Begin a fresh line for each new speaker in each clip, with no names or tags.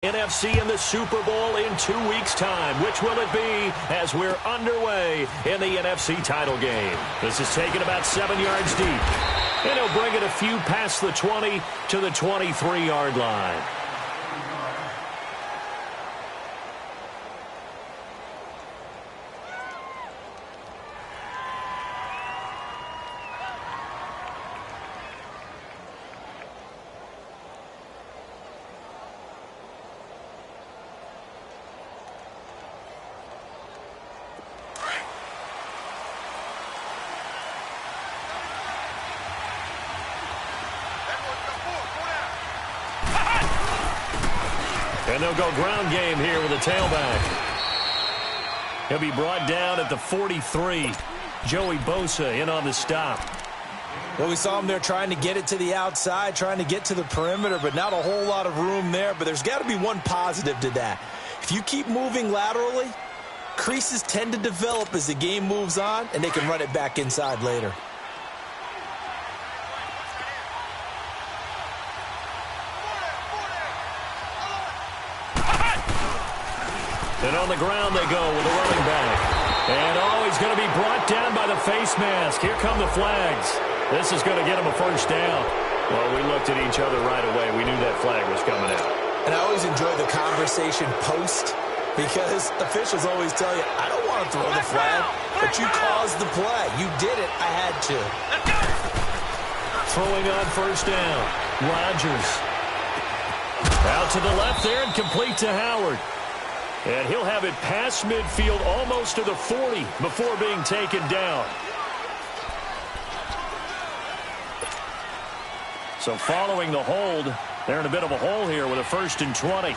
NFC in the Super Bowl in 2 weeks' time. Which will it be as we're underway in the NFC title game? This is taken about 7 yards deep. And he'll bring it a few past the 20 to the 23-yard line. And they'll go ground game here with a tailback. He'll be brought down at the 43. Joey Bosa in on the stop.
Well, we saw him there trying to get it to the outside, trying to get to the perimeter, but not a whole lot of room there. But there's got to be one positive to that. If you keep moving laterally, creases tend to develop as the game moves on, and they can run it back inside later.
And on the ground they go with the running back. And he's going to be brought down by the face mask. Here come the flags. This is going to get him a first down. Well, we looked at each other right away. We knew that flag was coming out.
And I always enjoy the conversation post, because officials always tell you, I don't want to throw the flag, but you caused the play. You did it. I had to.
Throwing on first down. Rodgers. Out to the left there and complete to Howard. And he'll have it past midfield almost to the 40 before being taken down. So following the hold, they're in a bit of a hole here with a 1st and 20.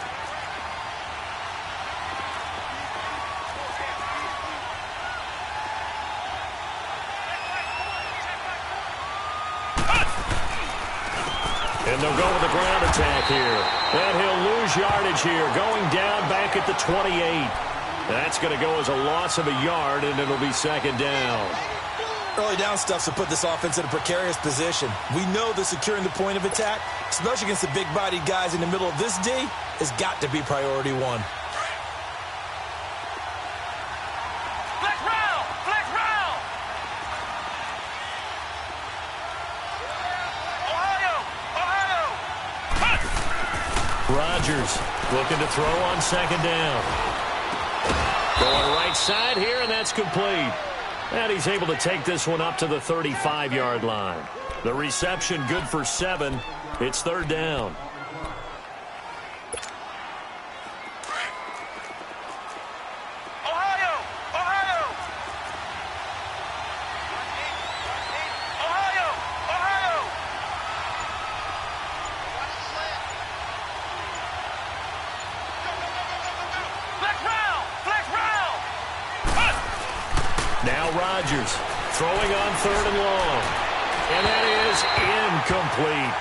And they'll go with the ground attack here. And he'll lose yardage here, going down back at the 28. That's going to go as a loss of a yard, and it'll be 2nd down.
Early down stuff to put this offense in a precarious position. We know that securing the point of attack, especially against the big-bodied guys in the middle of this D, has got to be priority one.
Rodgers looking to throw on 2nd down. Going right side here, and that's complete. And he's able to take this one up to the 35-yard line. The reception good for 7. It's 3rd down. Now Rodgers throwing on 3rd and long. And that is incomplete.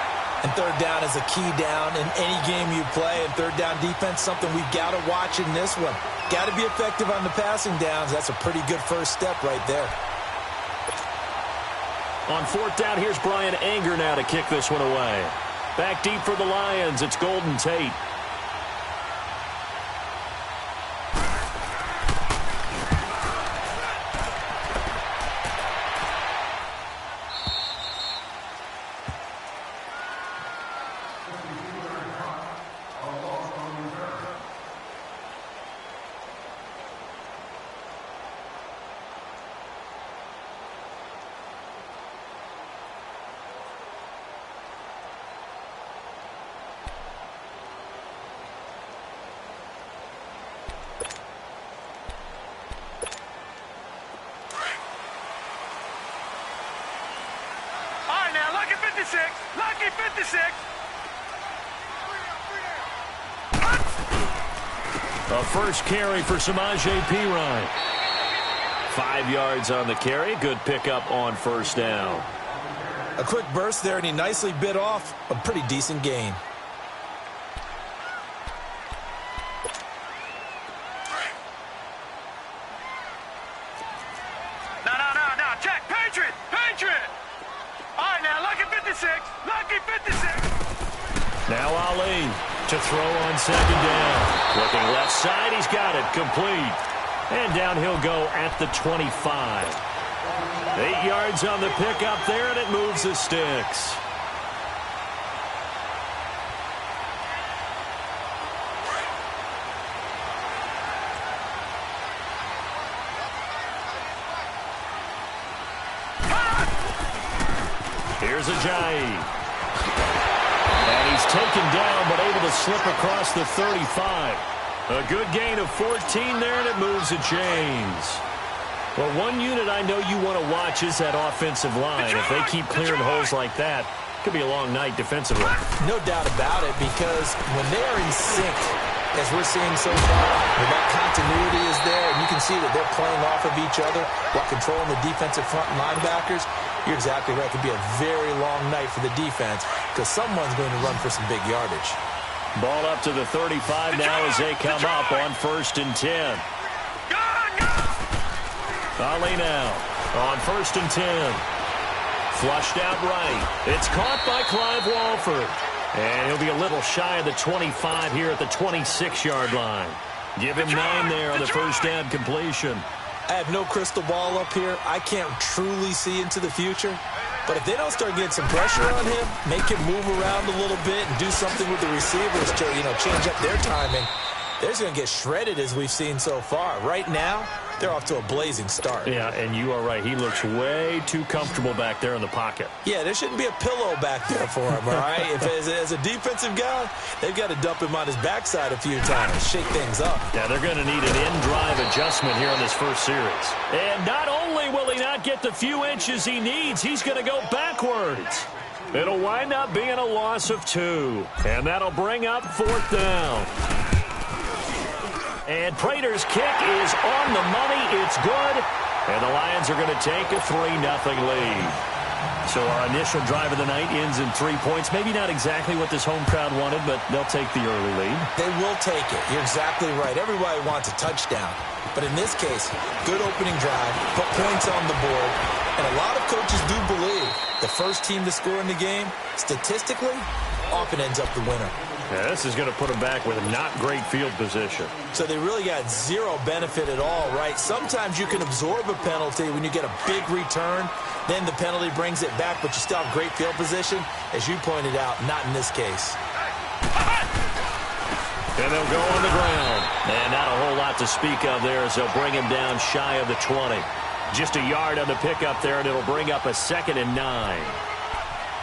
And 3rd down is a key down in any game you play. And 3rd down defense, something we've got to watch in this one. Got to be effective on the passing downs. That's a pretty good first step right there.
On 4th down, here's Brian Anger now to kick this one away. Back deep for the Lions, it's Golden Tate.
Lucky 56.
A first carry for Samaje Perine. 5 yards on the carry. Good pickup on 1st down.
A quick burst there, and he nicely bit off a pretty decent gain.
No. Check. Patriot. All right, now, lucky 56. Lucky 56.
Now Ali to throw on second down. Looking left side, he's got it. Complete. And down he'll go at the 25. 8 yards on the pickup there, and it moves the sticks. Here's Ajayi. And he's taken down, but able to slip across the 35. A good gain of 14 there, and it moves the chains. Well, one unit I know you want to watch is that offensive line. If they keep clearing holes like that, it could be a long night defensively.
No doubt about it, because when they're in sync, as we're seeing so far, when that continuity is there, and you can see that they're playing off of each other while controlling the defensive front linebackers, you're exactly right. It could be a very long night for the defense because someone's going to run for some big yardage.
Ball up to the 35 now as they come up on 1st and 10. Ali now on 1st and 10. Flushed out right. It's caught by Clive Walford. And he'll be a little shy of the 25 here at the 26-yard line. Give him 9 there on the first down completion.
I have no crystal ball up here. I can't truly see into the future. But if they don't start getting some pressure on him, make him move around a little bit and do something with the receivers to, change up their timing, they're just going to get shredded as we've seen so far. Right now, they're off to a blazing start.
Yeah, and you are right. He looks way too comfortable back there in the pocket.
Yeah, there shouldn't be a pillow back there for him, all right? If as a defensive guy, they've got to dump him on his backside a few times, shake things up.
Yeah, they're going to need an in-drive adjustment here in this first series. And not only will he not get the few inches he needs, he's going to go backwards. It'll wind up being a loss of 2. And that'll bring up 4th down. And Prater's kick is on the money. It's good. And the Lions are going to take a 3-0 lead. So our initial drive of the night ends in 3 points. Maybe not exactly what this home crowd wanted, but they'll take the early lead.
They will take it. You're exactly right. Everybody wants a touchdown. But in this case, good opening drive, put points on the board. And a lot of coaches do believe the first team to score in the game, statistically, often ends up the winner.
Yeah, this is going to put them back with a not great field position.
So they really got zero benefit at all, right? Sometimes you can absorb a penalty when you get a big return. Then the penalty brings it back, but you still have great field position. As you pointed out, not in this case.
And they'll go on the ground. And not a whole lot to speak of there as they'll bring him down shy of the 20. Just a yard on the pickup there, and it'll bring up a 2nd and 9.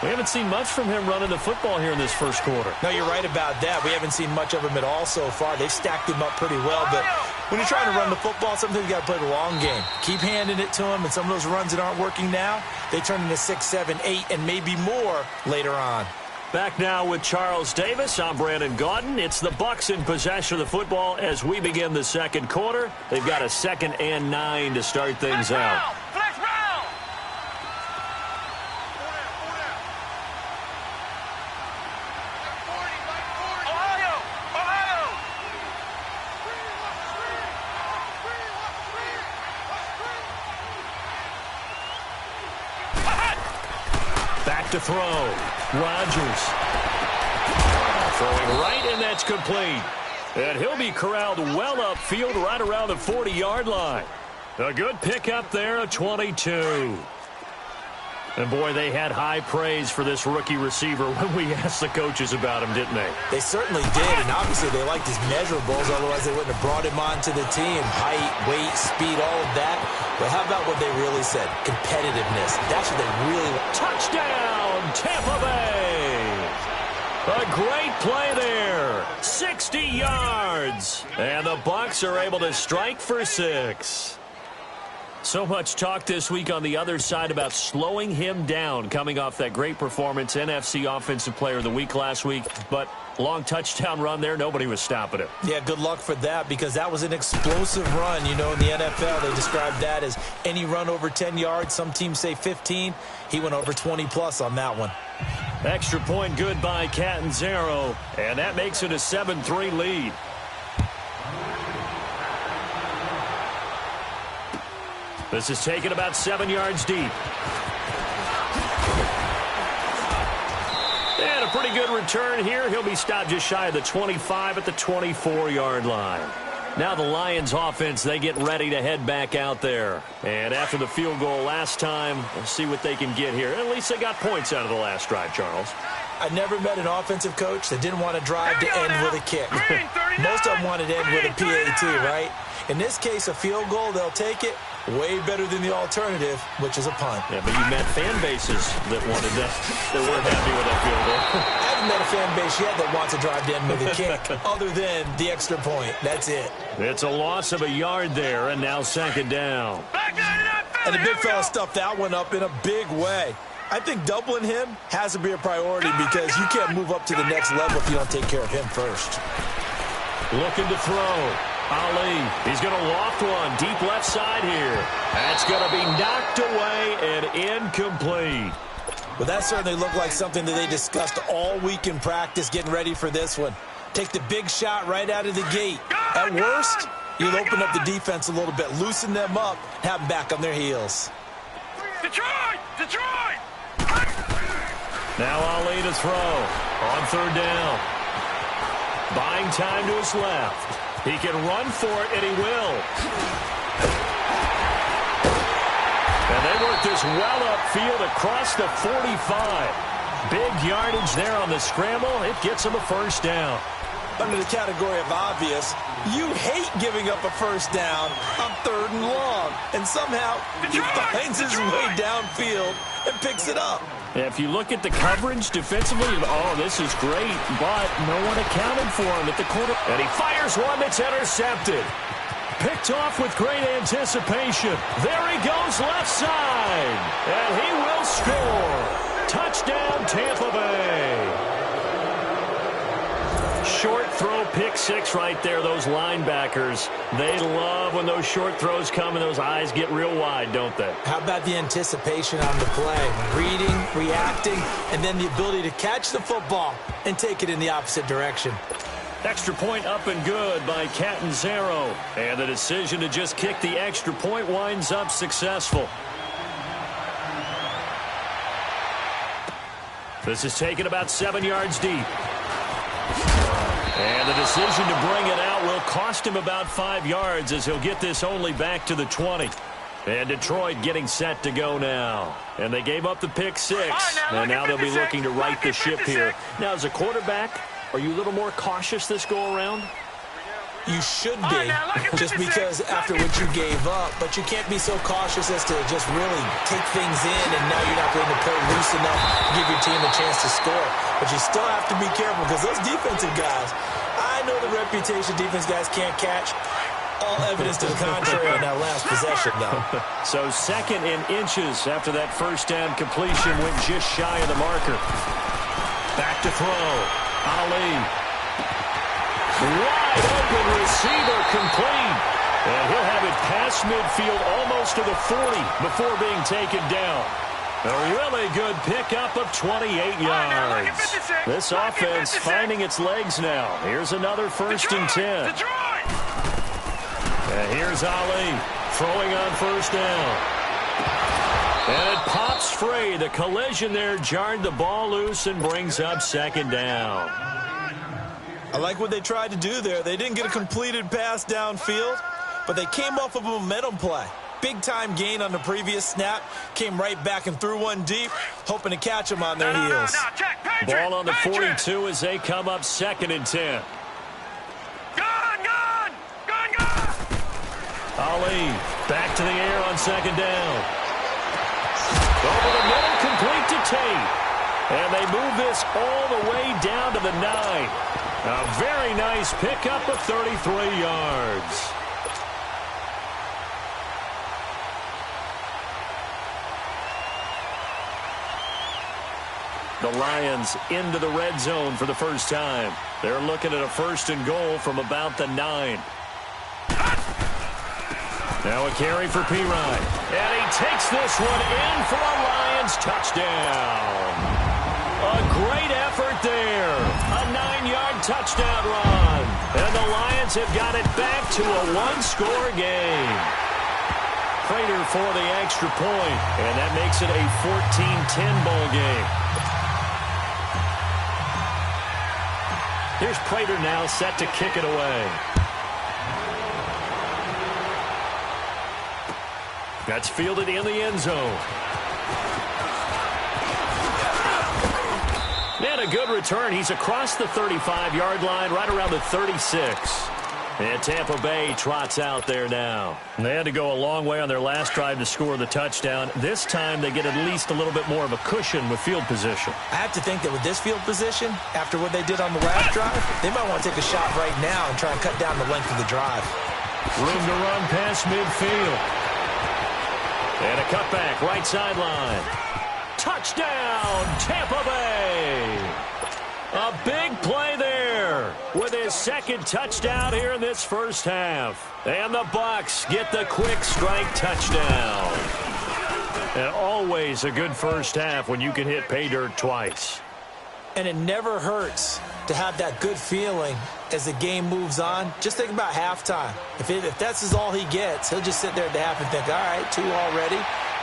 We haven't seen much from him running the football here in this first quarter.
No, you're right about that. We haven't seen much of him at all so far. They've stacked him up pretty well, but when you're trying to run the football, sometimes you got to play the long game. Keep handing it to him, and some of those runs that aren't working now, they turn into 6, 7, 8, and maybe more later on.
Back now with Charles Davis. I'm Brandon Gaudin. It's the Bucks in possession of the football as we begin the second quarter. They've got a 2nd and 9 to start things out. Back to throw. Rodgers. Throwing right, and that's complete. And he'll be corralled well upfield right around the 40-yard line. A good pickup there, a 22. And, boy, they had high praise for this rookie receiver when we asked the coaches about him, didn't they?
They certainly did, and obviously they liked his measurables. Otherwise, they wouldn't have brought him onto the team. Height, weight, speed, all of that. But how about what they really said? Competitiveness. That's what they really want.
Touchdown, Tampa Bay! A great play there. 60 yards. And the Bucks are able to strike for 6. So much talk this week on the other side about slowing him down coming off that great performance, NFC Offensive Player of the Week last week. But long touchdown run there, nobody was stopping it.
Yeah, good luck for that because that was an explosive run. You know, in the NFL, they described that as any run over 10 yards. Some teams say 15. He went over 20-plus on that one.
Extra point good by Catanzaro, and that makes it a 7-3 lead. This is taken about 7 yards deep. And a pretty good return here. He'll be stopped just shy of the 25 at the 24-yard line. Now the Lions offense, they get ready to head back out there. And after the field goal last time, we'll see what they can get here. At least they got points out of the last drive, Charles.
I never met an offensive coach that didn't want to drive to end with a kick. Most of them wanted to end with a PAT, right? In this case, a field goal, they'll take it. Way better than the alternative, which is a punt.
Yeah, but you met fan bases that wanted that weren't happy with that field goal.
I haven't met a fan base yet that wants to drive to end with a kick, other than the extra point. That's it.
It's a loss of a yard there, and now second down.
And the big fella stuffed that one up in a big way. I think doubling him has to be a priority because you can't move up to the next level if you don't take care of him first.
Looking to throw. Ali, he's going to loft one deep left side here. That's going to be knocked away and incomplete.
Well, that certainly looked like something that they discussed all week in practice getting ready for this one. Take the big shot right out of the gate. At worst, you'll open up the defense a little bit, loosen them up, have them back on their heels.
Detroit! Detroit!
Now Ali to throw on third down. Buying time to his left. He can run for it, and he will. And they work this well upfield across the 45. Big yardage there on the scramble. It gets him a first down.
Under the category of obvious, you hate giving up a first down on third and long. And somehow, he finds his way downfield and picks it up.
If you look at the coverage defensively, oh, this is great, but no one accounted for him at the quarter. And he fires one that's intercepted. Picked off with great anticipation. There he goes left side. And he will score. Touchdown, Tampa Bay. Short throw, pick six right there. Those linebackers, they love when those short throws come and those eyes get real wide, don't they?
How about the anticipation on the play? Reading, reacting, and then the ability to catch the football and take it in the opposite direction.
Extra point up and good by Catanzaro. And the decision to just kick the extra point winds up successful. This is taken about 7 yards deep. And the decision to bring it out will cost him about 5 yards as he'll get this only back to the 20. And Detroit getting set to go now. And they gave up the pick six. And now they'll be looking to right the ship here. Now, as a quarterback, are you a little more cautious this go-around?
You should be, just because after what you gave up. But you can't be so cautious as to just really take things in, and now you're not going to play loose enough to give your team a chance to score. But you still have to be careful because those defensive guys, I know the reputation defense guys can't catch. All evidence to the contrary on that last possession, though.
So 2nd and inches after that first down completion went just shy of the marker. Back to throw. Ali. Wide open receiver complete. And he'll have it past midfield almost to the 40 before being taken down. A really good pickup of 28 yards. This offense finding its legs now. Here's another 1st and 10. And here's Ali throwing on first down. And it pops free. The collision there jarred the ball loose and brings up 2nd down.
I like what they tried to do there. They didn't get a completed pass downfield, but they came off of a momentum play. Big-time gain on the previous snap. Came right back and threw one deep, hoping to catch them on their heels.
Ball on the 42 as they come up 2nd and 10.
Gone!
Ali back to the air on 2nd down. Over the middle, complete to Tate. And they move this all the way down to the 9. A very nice pickup of 33 yards. The Lions into the red zone for the first time. They're looking at a 1st and goal from about the 9. Now a carry for Pirine. And he takes this one in for a Lions touchdown. A great effort there. A 9-yard touchdown run. And the Lions have got it back to a 1-score game. Prater for the extra point. And that makes it a 14-10 ball game. Here's Prater now set to kick it away. That's fielded in the end zone. And a good return. He's across the 35-yard line, right around the 36. And Tampa Bay trots out there now. And they had to go a long way on their last drive to score the touchdown. This time they get at least a little bit more of a cushion with field position.
I have to think that with this field position, after what they did on the last drive, they might want to take a shot right now and try and cut down the length of the drive.
Room to run past midfield. And a cutback, right sideline. Touchdown, Tampa Bay! A big play there with his second touchdown here in this first half. And the Bucks get the quick strike touchdown. And always a good first half when you can hit pay dirt twice.
And it never hurts to have that good feeling as the game moves on. Just think about halftime. If that's all he gets, he'll just sit there at the half and think, all right, 2 already.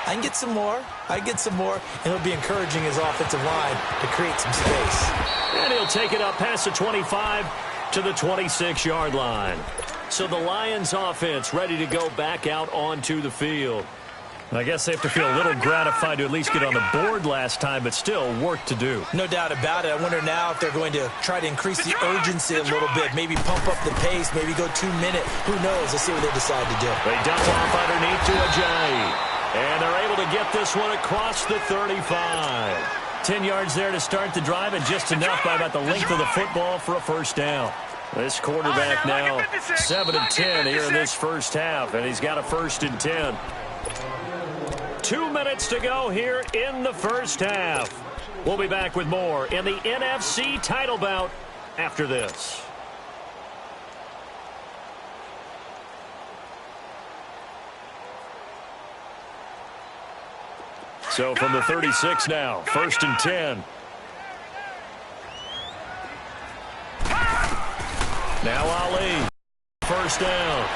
I can get some more. I can get some more. And he'll be encouraging his offensive line to create some space.
And he'll take it up past the 25 to the 26-yard line. So the Lions offense ready to go back out onto the field. I guess they have to feel a little gratified to at least get on the board last time, but still work to do.
No doubt about it. I wonder now if they're going to try to increase the urgency a little bit, maybe pump up the pace, maybe go 2-minute. Who knows? Let's see what they decide to do.
They dump off underneath to Ajayi. And they're able to get this one across the 35. 10 yards there to start the drive, and just enough by about the length of the football for a first down. This quarterback now 7 of 10 here in this first half, and he's got a 1st and 10. 2 minutes to go here in the first half. We'll be back with more in the NFC title bout after this. So from the 36 now, 1st and 10. Now Ali, first down,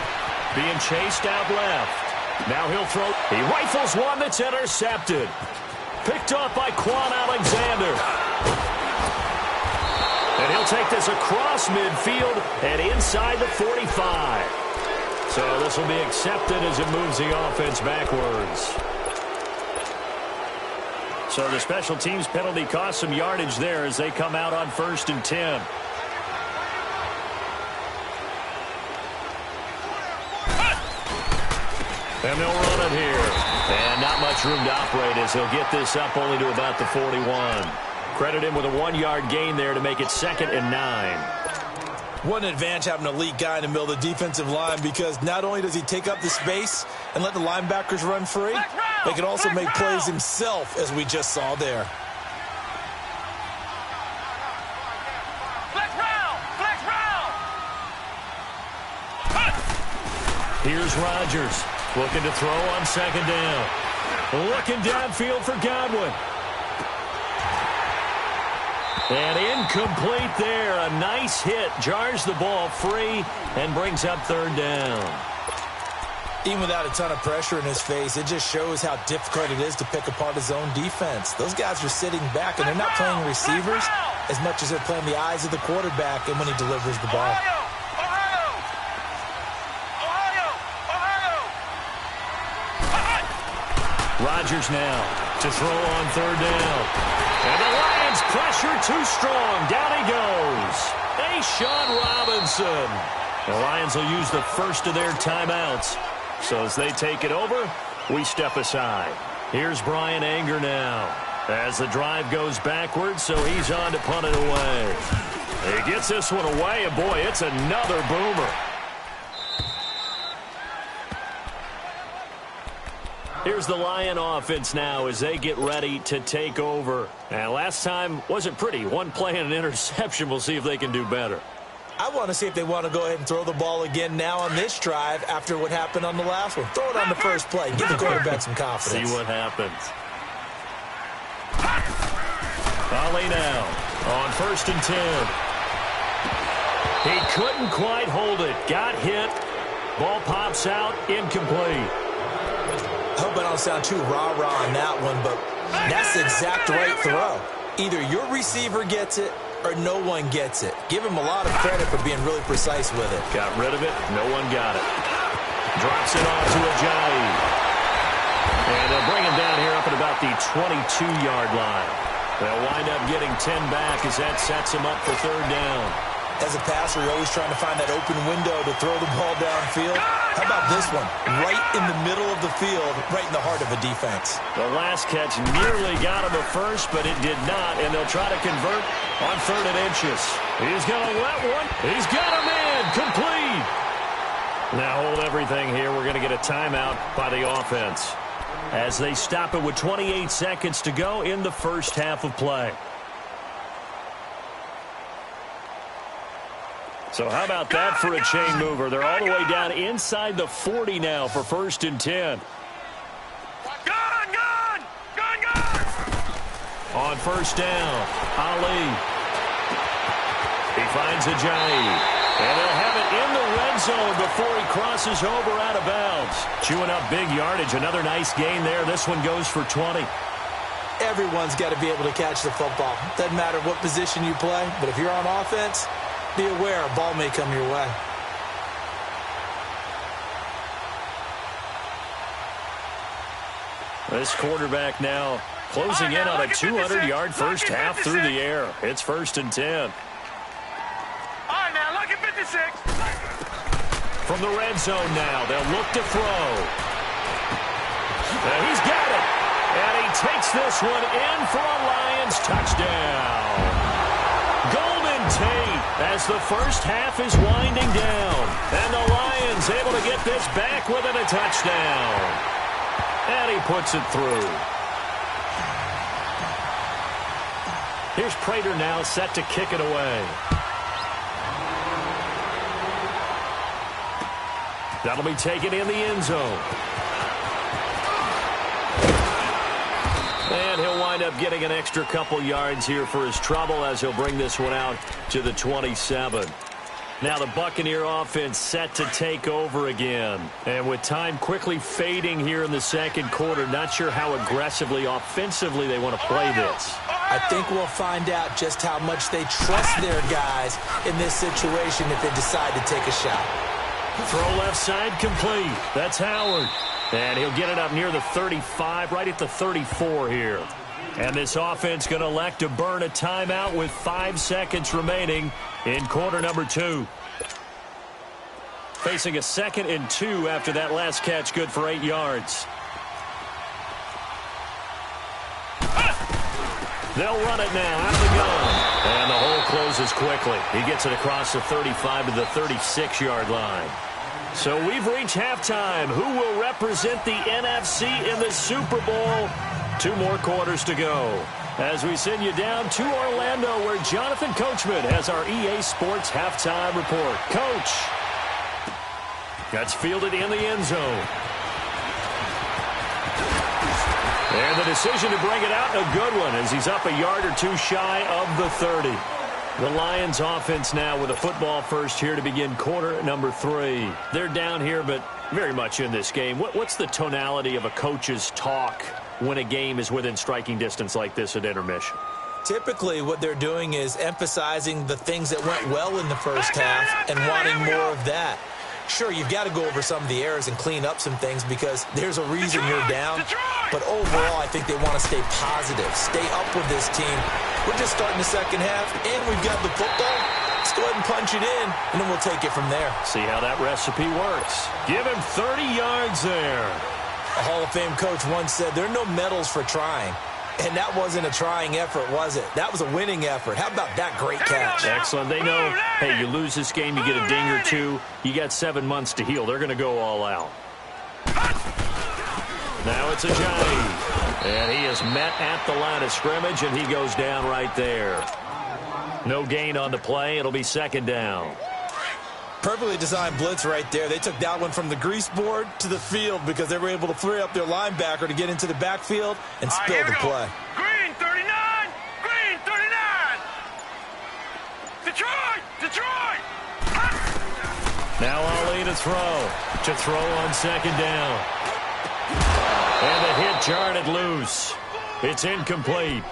being chased out left. Now he'll throw. He rifles one that's intercepted. Picked off by Quan Alexander. And he'll take this across midfield and inside the 45. So this will be accepted as it moves the offense backwards. So the special teams penalty cost some yardage there as they come out on 1st and 10. And they'll run it here. And not much room to operate as he'll get this up only to about the 41. Credit him with a 1-yard gain there to make it 2nd and 9.
What an advantage having an elite guy in the middle of the defensive line, because not only does he take up the space and let the linebackers run free, they can also make plays himself, as we just saw there.
Here's Rodgers looking to throw on 2nd down. Looking downfield for Godwin. And incomplete there. A nice hit. Jars the ball free and brings up 3rd down.
Even without a ton of pressure in his face, it just shows how difficult it is to pick apart his own defense. Those guys are sitting back, and they're not playing receivers as much as they're playing the eyes of the quarterback and when he delivers the ball.
Rodgers now to throw on 3rd down. And the Lions pressure too strong. Down he goes. Sean Robinson. The Lions will use the first of their timeouts. So as they take it over, we step aside. Here's Brian Anger now as the drive goes backwards, so he's on to punt it away. He gets this one away, and boy, it's another boomer. Here's the Lion offense now as they get ready to take over. And last time wasn't pretty. One play and an interception. We'll see if they can do better.
I want to see if they want to go ahead and throw the ball again now on this drive after what happened on the last one. Throw it on the first play. Give the quarterback some confidence.
See what happens. Ali now on 1st and 10. He couldn't quite hold it. Got hit. Ball pops out. Incomplete.
I hope I don't sound too rah-rah on that one, but that's the exact right throw. Either your receiver gets it or no one gets it. Give him a lot of credit for being really precise with it.
Got rid of it. No one got it. Drops it off to Ajayi. And they'll bring him down here up at about the 22-yard line. They'll wind up getting 10 back as that sets him up for third down.
As a passer, you're always trying to find that open window to throw the ball downfield. How about this one? Right in the middle of the field, right in the heart of a defense.
The last catch nearly got him a first, but it did not, and they'll try to convert on 3rd and inches. He's going to let one. He's got a man. Complete. Now hold everything here. We're going to get a timeout by the offense as they stop it with 28 seconds to go in the first half of play. So how about that for a chain mover? They're all the way down inside the 40 now for 1st and 10. On 1st down, Ali. He finds Ajayi. And they'll have it in the red zone before he crosses over out of bounds. Chewing up big yardage. Another nice gain there. This one goes for 20.
Everyone's got to be able to catch the football. Doesn't matter what position you play, but if you're on offense, be aware a ball may come your way.
This quarterback now closing in on a 200-yard first half through the air. It's 1st and 10.
All right, now, look at 56.
From the red zone now, they'll look to throw. And he's got it. And he takes this one in for a Lions touchdown. Golden Tate as the first half is winding down. And the Lions able to get this back within a touchdown. And he puts it through. Here's Prater now set to kick it away. That'll be taken in the end zone. And he'll wind up getting an extra couple yards here for his trouble as he'll bring this one out to the 27. Now the Buccaneer offense set to take over again. And with time quickly fading here in the second quarter, not sure how aggressively, offensively they want to play this.
I think we'll find out just how much they trust their guys in this situation if they decide to take a shot.
Throw left side complete. That's Howard. And he'll get it up near the 35, right at the 34 here. And this offense going to elect to burn a timeout with 5 seconds remaining in quarter number 2. Facing a 2nd and 2 after that last catch, good for 8 yards. They'll run it now out of the gun. And the hole closes quickly. He gets it across the 35 to the 36-yard line. So we've reached halftime. Who will represent the NFC in the Super Bowl? 2 more quarters to go. As we send you down to Orlando, where Jonathan Coachman has our EA Sports halftime report. Coach. That's fielded in the end zone. And the decision to bring it out, a good one, as he's up a yard or 2 shy of the 30. The Lions offense now with a football first here to begin quarter number 3. They're down here, but very much in this game. What's the tonality of a coach's talk when a game is within striking distance like this at intermission?
Typically, what they're doing is emphasizing the things that went well in the first half and wanting more of that. Sure, you've got to go over some of the errors and clean up some things because there's a reason you're down. But overall, I think they want to stay positive, stay up with this team. We're just starting the second half, and we've got the football. Let's go ahead and punch it in, and then we'll take it from there.
See how that recipe works. Give him 30 yards there.
A Hall of Fame coach once said, there are no medals for trying. And that wasn't a trying effort, was it? That was a winning effort. How about that great catch?
Excellent. They know, hey, you lose this game, you get a ding or 2. You got 7 months to heal. They're going to go all out. Now it's Ajayi. And he is met at the line of scrimmage, and he goes down right there. No gain on the play. It'll be 2nd down.
Perfectly designed blitz right there. They took that one from the grease board to the field because they were able to free up their linebacker to get into the backfield and spill the play.
Green 39! Green 39! Detroit! Detroit!
Now Ali to throw. To throw on 2nd down. And the hit jarred it loose. It's incomplete.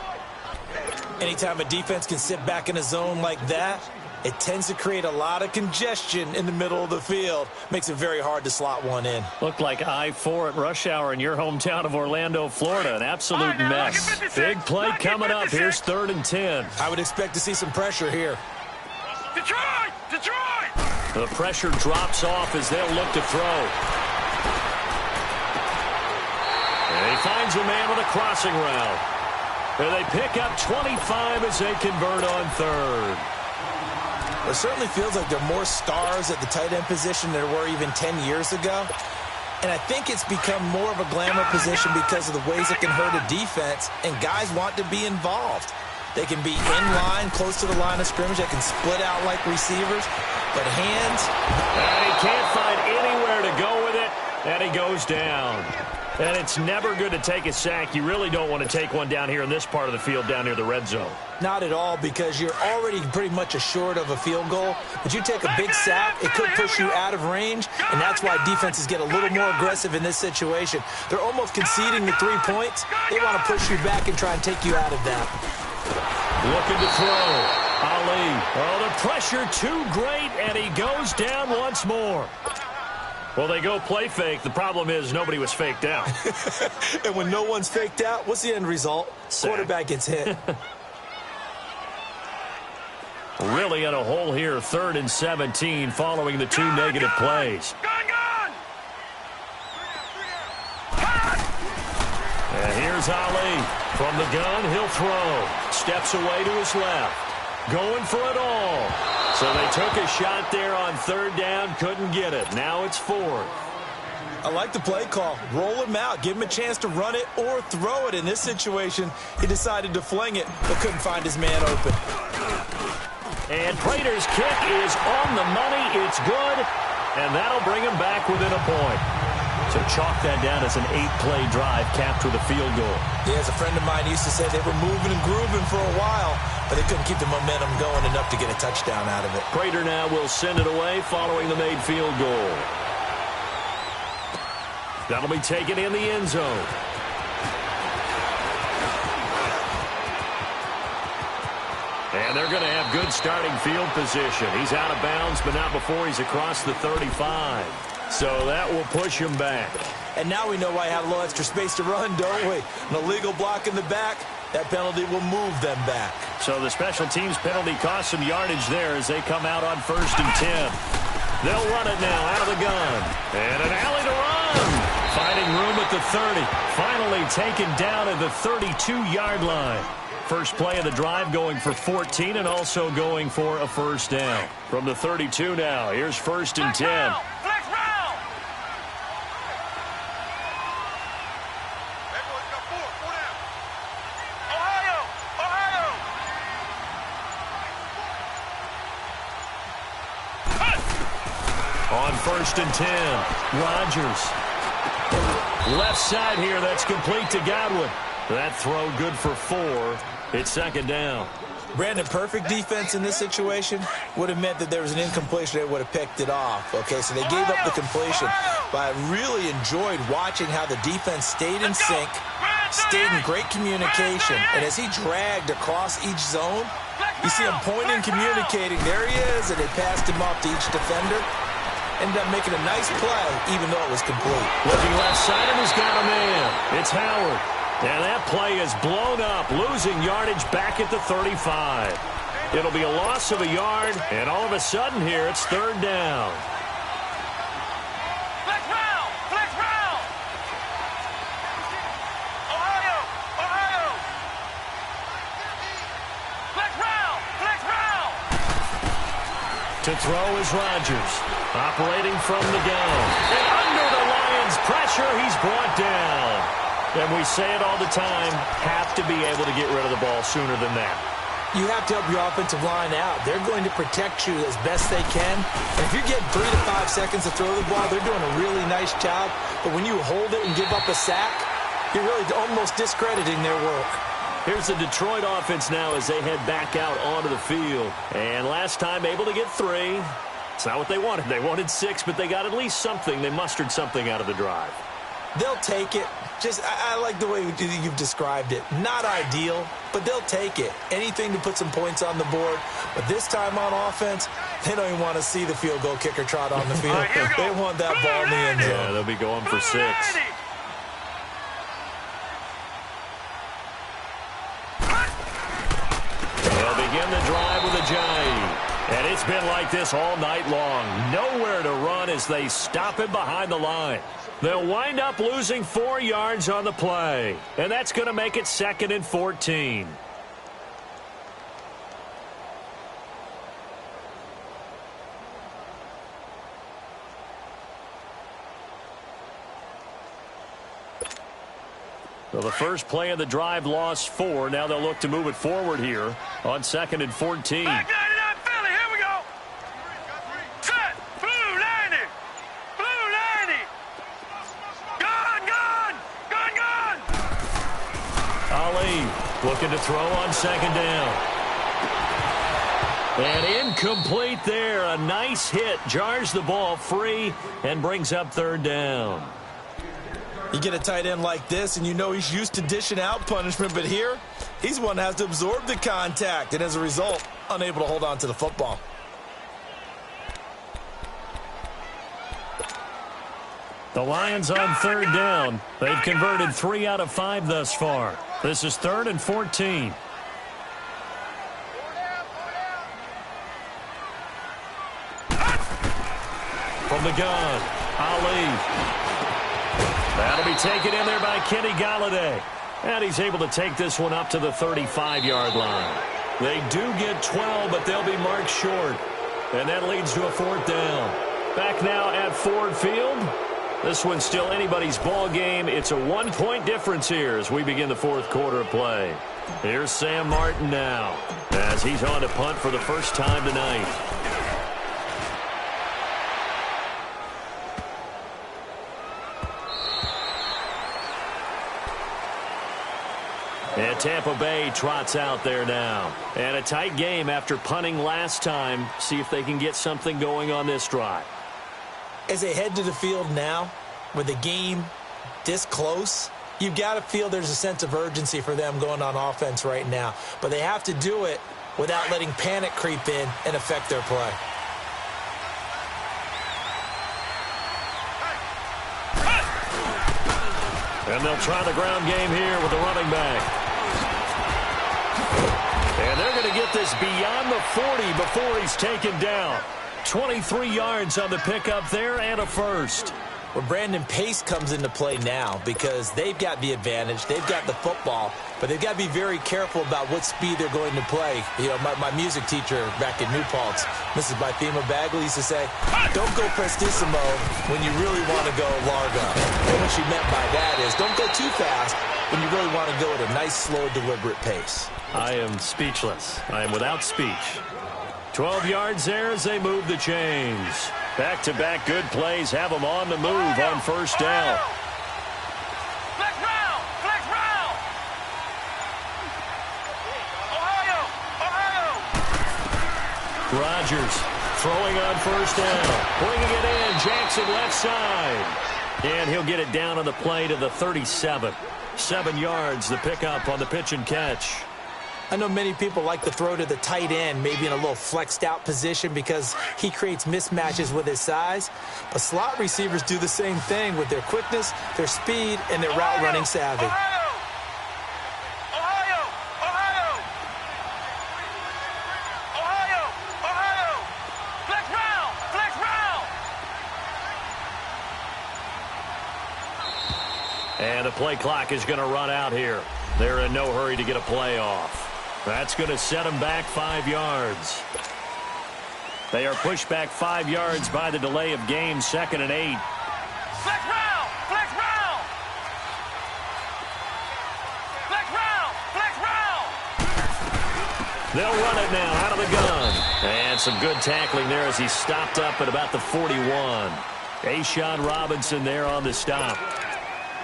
Anytime a defense can sit back in a zone like that, it tends to create a lot of congestion in the middle of the field. Makes it very hard to slot one in.
Looked like I-4 at rush hour in your hometown of Orlando, Florida. An absolute mess. Big play coming up. Here's 3rd and 10.
I would expect to see some pressure here.
Detroit! Detroit!
The pressure drops off as they'll look to throw. And he finds a man with a crossing route. And they pick up 25 as they convert on 3rd.
It certainly feels like there are more stars at the tight end position than there were even 10 years ago. And I think it's become more of a glamour position because of the ways it can hurt a defense, and guys want to be involved. They can be in line, close to the line of scrimmage. They can split out like receivers. But hands...
And he can't find anywhere to go with it, and he goes down. And it's never good to take a sack. You really don't want to take one down here in this part of the field, down near the red zone.
Not at all, because you're already pretty much assured of a field goal. But you take a big sack, it could push you out of range, and that's why defenses get a little more aggressive in this situation. They're almost conceding the 3 points. They want to push you back and try and take you out of that.
Looking to throw. Ali. Oh, the pressure too great, and he goes down once more. Well, they go play fake. The problem is nobody was faked out.
And when no one's faked out, what's the end result?
Sack.
Quarterback gets hit.
Really in a hole here, 3rd and 17 following the 2 negative plays.
Gun!
And here's Ali. From the gun, he'll throw. Steps away to his left. Going for it all. So they took a shot there on 3rd down, couldn't get it. Now it's 4th.
I like the play call. Roll him out. Give him a chance to run it or throw it. In this situation, he decided to fling it, but couldn't find his man open.
And Prater's kick is on the money. It's good, and that'll bring him back within a point. So chalk that down as an 8-play drive capped with a field goal.
Yeah, as a friend of mine used to say, they were moving and grooving for a while, but they couldn't keep the momentum going enough to get a touchdown out of it.
Prater now will send it away following the made field goal. That'll be taken in the end zone. And they're going to have good starting field position. He's out of bounds, but not before he's across the 35. So that will push him back.
And now we know why I had a little extra space to run, don't we? An illegal block in the back, that penalty will move them back.
So the special teams penalty cost some yardage there as they come out on 1st and 10. They'll run it now out of the gun. And an alley to run. Finding room at the 30. Finally taken down at the 32-yard line. First play of the drive going for 14 and also going for a 1st down. From the 32 now, here's 1st and 10. On 1st and 10, Rodgers. Left side here, that's complete to Godwin. That throw good for 4. It's 2nd down.
Brandon, perfect defense in this situation would have meant that there was an incompletion. They would have picked it off. Okay, so they gave up the completion. But I really enjoyed watching how the defense stayed in sync, stayed in great communication. And as he dragged across each zone, you see him pointing, communicating. There he is, and they passed him off to each defender. Ended up making a nice play, even though it was complete.
Looking left side, and he's got a man. It's Howard. And that play is blown up, losing yardage back at the 35. It'll be a loss of a yard, and all of a sudden here, it's 3rd down.
Flex round! Flex round! Ohio! Ohio! Flex round! Flex round!
To throw is Rodgers. Operating from the gun. And under the Lions' pressure, he's brought down. And we say it all the time, have to be able to get rid of the ball sooner than that.
You have to help your offensive line out. They're going to protect you as best they can. And if you're getting 3 to 5 seconds to throw the ball, they're doing a really nice job. But when you hold it and give up a sack, you're really almost discrediting their work.
Here's the Detroit offense now as they head back out onto the field. And last time able to get 3. It's not what they wanted. They wanted 6, but they got at least something. They mustered something out of the drive.
They'll take it. I like the way you've described it. Not ideal, but they'll take it. Anything to put some points on the board. But this time on offense, they don't even want to see the field goal kicker trot on the field. They want that ball in the end zone.
Yeah, they'll be going for 6. They'll begin the drive with a jive. And it's been like this all night long. Nowhere to run as they stop him behind the line. They'll wind up losing 4 yards on the play. And that's going to make it 2nd and 14. Well, the first play of the drive lost 4. Now they'll look to move it forward here on 2nd and 14.
Back 99 Philly, here we go. Set, blue 90. Blue 90. Gun, gun, gun, gun.
Ali looking to throw on 2nd down. And incomplete there. A nice hit. Jars the ball free and brings up 3rd down.
You get a tight end like this, and you know he's used to dishing out punishment, but here, he's one that has to absorb the contact, and as a result, unable to hold on to the football.
The Lions on 3rd down. They've converted 3 out of 5 thus far. This is 3rd and 14. From the gun, Ali. That'll be taken in there by Kenny Galladay. And he's able to take this one up to the 35-yard line. They do get 12, but they'll be marked short. And that leads to a 4th down. Back now at Ford Field. This one's still anybody's ball game. It's a 1-point difference here as we begin the 4th quarter of play. Here's Sam Martin now as he's on to punt for the first time tonight. And Tampa Bay trots out there now. And a tight game after punting last time. See if they can get something going on this drive.
As they head to the field now, with the game this close, you've got to feel there's a sense of urgency for them going on offense right now. But they have to do it without letting panic creep in and affect their play.
And they'll try the ground game here with the running back. And they're going to get this beyond the 40 before he's taken down. 23 yards on the pickup there and a first.
Well, Brandon, pace comes into play now because they've got the advantage. They've got the football, but they've got to be very careful about what speed they're going to play. You know, my music teacher back in New Paltz, Mrs. Bythema Bagley, used to say, don't go prestissimo when you really want to go largo. And what she meant by that is don't go too fast when you really want to go at a nice, slow, deliberate pace.
I am speechless. I am without speech. 12 yards there as they move the chains. Back-to-back good plays have them on the move on first down.
Flex round, flex round. Ohio, Ohio.
Rodgers throwing on first down. Bringing it in, Jackson left side. And he'll get it down on the play to the 37. 7 yards, the pickup on the pitch and catch.
I know many people like to throw to the tight end, maybe in a little flexed out position because he creates mismatches with his size. But slot receivers do the same thing with their quickness, their speed, and their route running savvy.
Ohio, Ohio, Ohio. Ohio, Ohio. Flex round, flex round.
And the play clock is going to run out here. They're in no hurry to get a play off. That's going to set them back 5 yards. They are pushed back 5 yards by the delay of game, 2nd and 8.
Flex round, flex round. Flex round, flex round.
They'll run it now out of the gun. And some good tackling there as he stopped up at about the 41. A'Shawn Robinson there on the stop.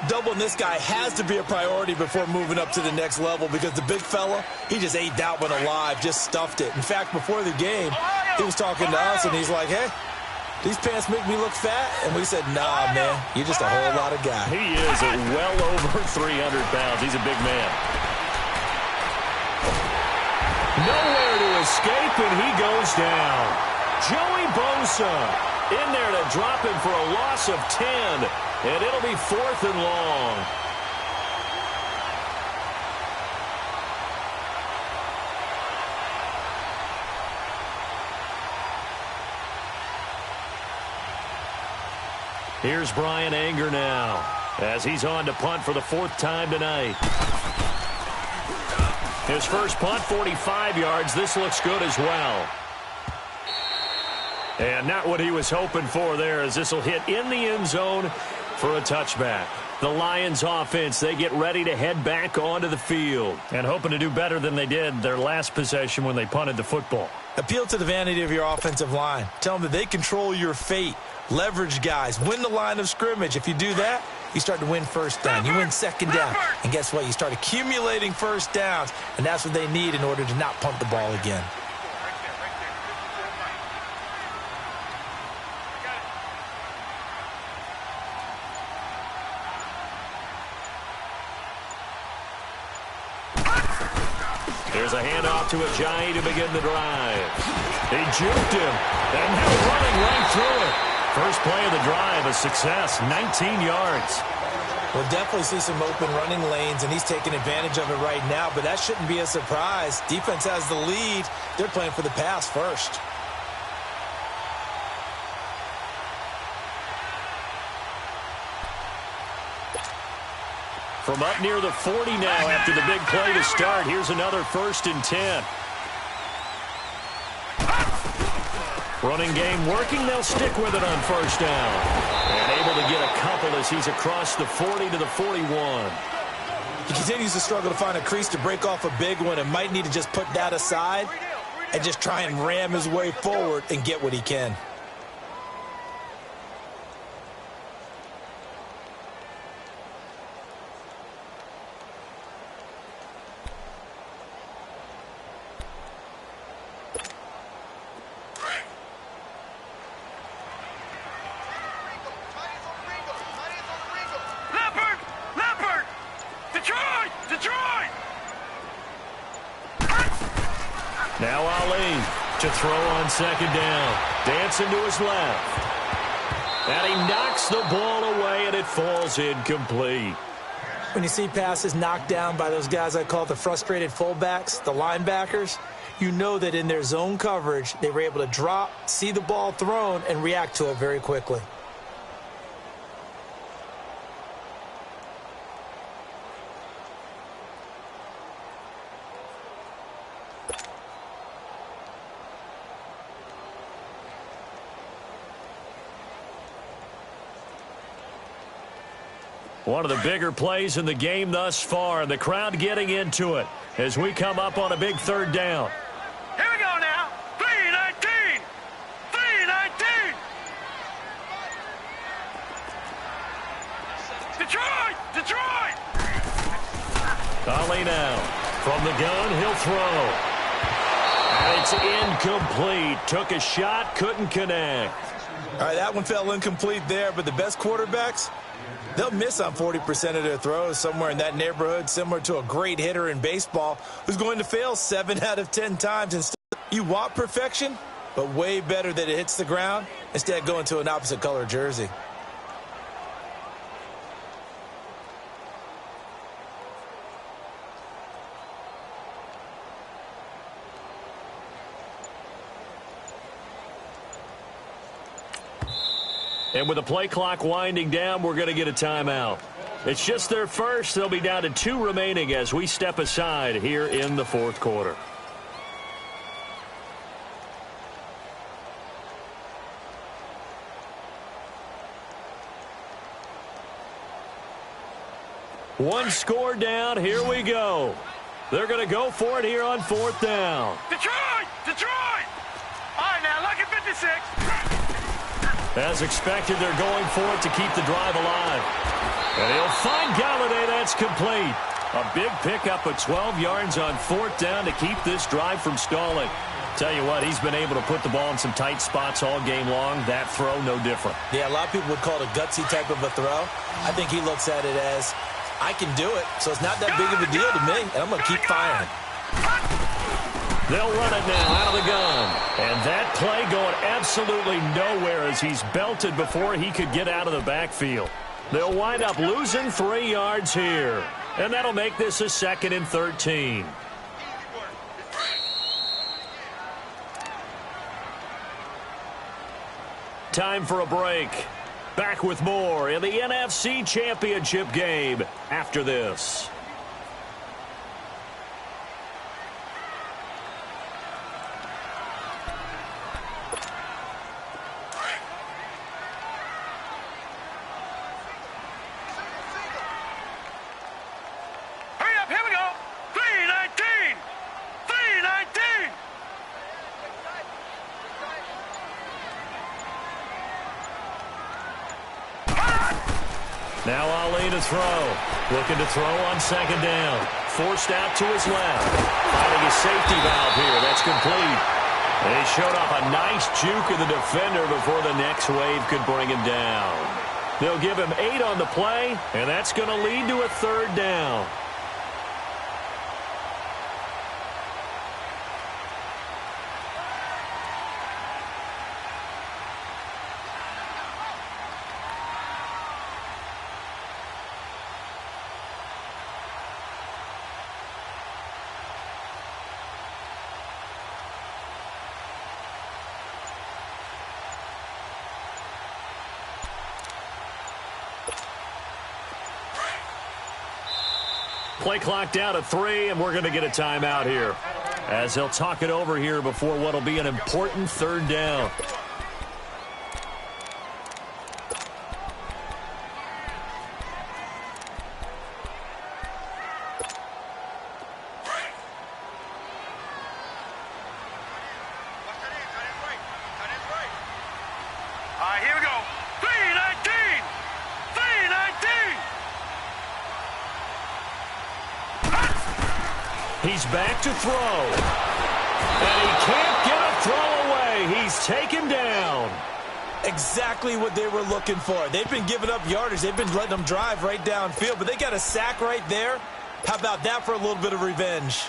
Doubling this guy has to be a priority before moving up to the next level because the big fella, he just ate that one alive, just stuffed it. In fact, before the game, he was talking to us, and he's like, hey, these pants make me look fat? And we said, nah, man, you're just a whole lot of guy.
He is at well over 300 pounds. He's a big man. Nowhere to escape, and he goes down. Joey Bosa in there to drop him for a loss of 10, and it'll be 4th and long. Here's Brian Anger now as he's on to punt for the 4th time tonight. His first punt, 45 yards. This looks good as well. And not what he was hoping for there, as this will hit in the end zone for a touchback. The Lions offense, they get ready to head back onto the field and hoping to do better than they did their last possession when they punted the football.
Appeal to the vanity of your offensive line. Tell them that they control your fate. Leverage guys. Win the line of scrimmage. If you do that, you start to win first down. You win second down. And guess what? You start accumulating first downs. And that's what they need in order to not punt the ball again.
There's a handoff to Ajayi to begin the drive. He juked him, and now running right through it. First play of the drive, a success, 19 yards.
We'll definitely see some open running lanes, and he's taking advantage of it right now, but that shouldn't be a surprise. Defense has the lead. They're playing for the pass first.
From up near the 40 now after the big play to start. Here's another 1st and 10. Running game working. They'll stick with it on first down. And able to get a couple as he's across the 40 to the 41.
He continues to struggle to find a crease to break off a big one and might need to just put that aside and just try and ram his way forward and get what he can.
Now Ali to throw on second down. Dancing to his left. And he knocks the ball away, and it falls incomplete.
When you see passes knocked down by those guys I call the frustrated fullbacks, the linebackers, you know that in their zone coverage, they were able to drop, see the ball thrown, and react to it very quickly.
One of the bigger plays in the game thus far, and the crowd getting into it as we come up on a big 3rd down.
Here we go now. 3-19. 3-19. Detroit! Detroit!
Ali now. From the gun, he'll throw. And it's incomplete. Took a shot, couldn't connect.
All right, that one fell incomplete there, but the best quarterbacks, they'll miss on 40% of their throws, somewhere in that neighborhood, similar to a great hitter in baseball who's going to fail 7 out of 10 times. Instead, you want perfection, but way better that it hits the ground, instead going to an opposite color jersey.
And with the play clock winding down, we're going to get a timeout. It's just their first. They'll be down to 2 remaining as we step aside here in the 4th quarter. One score down. Here we go. They're going to go for it here on 4th down.
Detroit! Detroit! All right, now, lucky 56.
As expected, they're going for it to keep the drive alive. And he'll find Galladay. That's complete. A big pickup of 12 yards on 4th down to keep this drive from stalling. Tell you what, he's been able to put the ball in some tight spots all game long. That throw, no different.
Yeah, a lot of people would call it a gutsy type of a throw. I think he looks at it as, I can do it, so it's not that big of a deal to me, and I'm going to keep firing.
They'll run it now out of the gun. And that play going absolutely nowhere as he's belted before he could get out of the backfield. They'll wind up losing 3 yards here. And that'll make this a 2nd and 13. Time for a break. Back with more in the NFC Championship game after this.
Hurry up, here we go. 3:19. 3:19.
Now Ali to throw. Looking to throw on 2nd down. Forced out to his left. Finding a safety valve here. That's complete. And he showed off a nice juke of the defender before the next wave could bring him down. They'll give him 8 on the play, and that's going to lead to a 3rd down. Play clock down to 3, and we're going to get a timeout here as they'll talk it over here before what will be an important 3rd down.
All right, here we go. 3:19. 3:19.
He's back to throw. And he can't get a throw away. He's taken down.
Exactly what they were looking for. They've been giving up yardage. They've been letting them drive right downfield, but they got a sack right there. How about that for a little bit of revenge?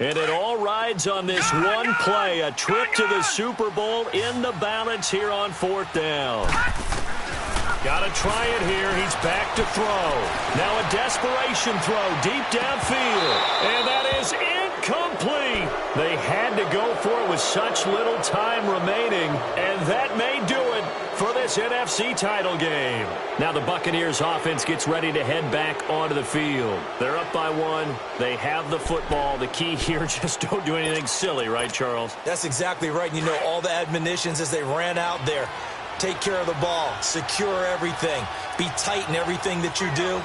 And it all rides on this one play. A trip to the Super Bowl in the balance here on 4th down. Got to try it here. He's back to throw. Now a desperation throw deep downfield. And that is incomplete. They had to go for it with such little time remaining. And that may do it for this NFC title game. Now the Buccaneers offense gets ready to head back onto the field. They're up by 1. They have the football. The key here, just don't do anything silly, right, Charles?
That's exactly right. You know, all the admonitions as they ran out there. Take care of the ball. Secure everything. Be tight in everything that you do.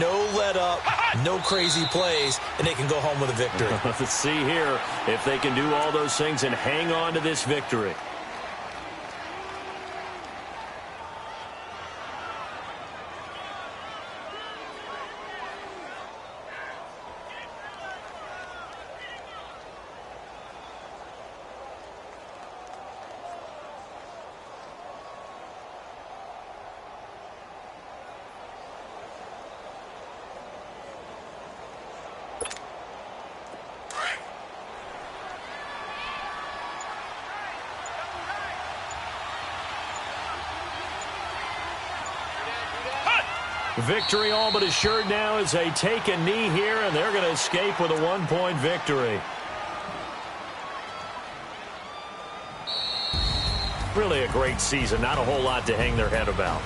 No let up. No crazy plays. And they can go home with a victory.
Let's see here if they can do all those things and hang on to this victory. Victory all but assured now as they take a knee here, and they're going to escape with a 1-point victory. Really a great season. Not a whole lot to hang their head about.